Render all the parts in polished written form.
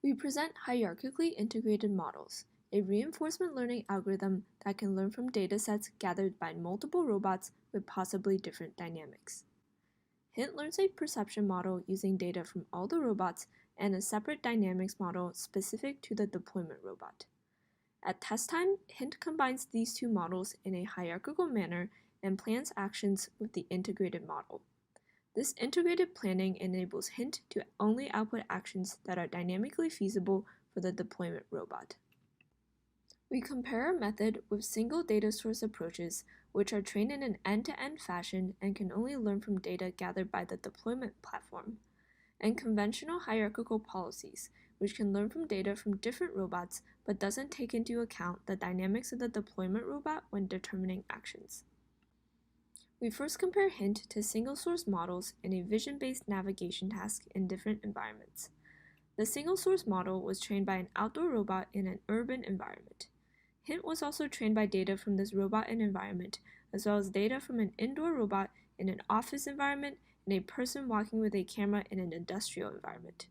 We present hierarchically integrated models, a reinforcement learning algorithm that can learn from datasets gathered by multiple robots with possibly different dynamics. Hint learns a perception model using data from all the robots and a separate dynamics model specific to the deployment robot. At test time, Hint combines these two models in a hierarchical manner and plans actions with the integrated model. This integrated planning enables Hint to only output actions that are dynamically feasible for the deployment robot. We compare our method with single data source approaches, which are trained in an end-to-end fashion and can only learn from data gathered by the deployment platform, and conventional hierarchical policies, which can learn from data from different robots but doesn't take into account the dynamics of the deployment robot when determining actions. We first compare Hint to single-source models in a vision-based navigation task in different environments. The single-source model was trained by an outdoor robot in an urban environment. Hint was also trained by data from this robot and environment, as well as data from an indoor robot in an office environment and a person walking with a camera in an industrial environment.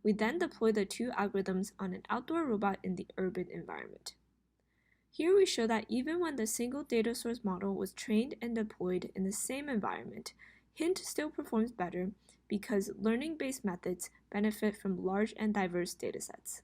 We then deploy the two algorithms on an outdoor robot in the urban environment. Here we show that even when the single data source model was trained and deployed in the same environment, Hint still performs better because learning-based methods benefit from large and diverse datasets.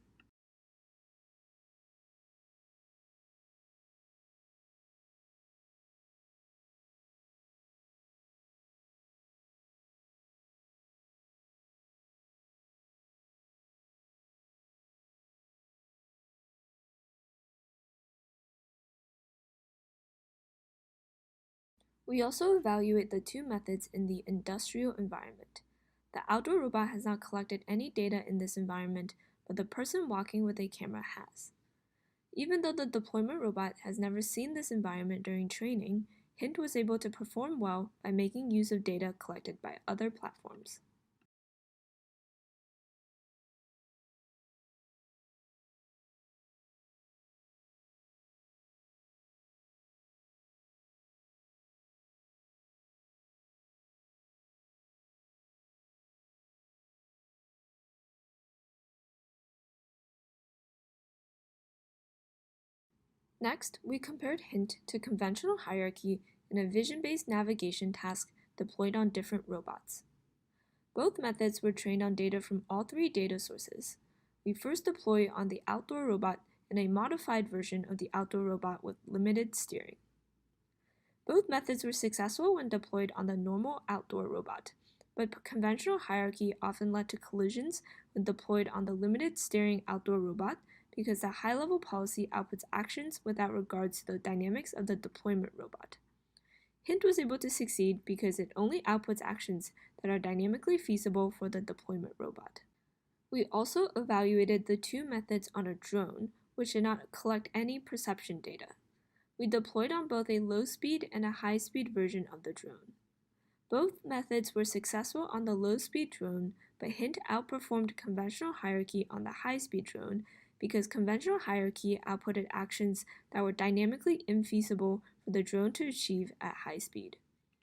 We also evaluate the two methods in the industrial environment. The outdoor robot has not collected any data in this environment, but the person walking with a camera has. Even though the deployment robot has never seen this environment during training, Hint was able to perform well by making use of data collected by other platforms. Next, we compared Hint to conventional hierarchy in a vision-based navigation task deployed on different robots. Both methods were trained on data from all three data sources. We first deploy on the outdoor robot and a modified version of the outdoor robot with limited steering. Both methods were successful when deployed on the normal outdoor robot, but conventional hierarchy often led to collisions when deployed on the limited steering outdoor robot because the high-level policy outputs actions without regards to the dynamics of the deployment robot. Hint was able to succeed because it only outputs actions that are dynamically feasible for the deployment robot. We also evaluated the two methods on a drone, which did not collect any perception data. We deployed on both a low-speed and a high-speed version of the drone. Both methods were successful on the low-speed drone, but Hint outperformed conventional hierarchy on the high-speed drone because conventional hierarchy outputted actions that were dynamically infeasible for the drone to achieve at high speed.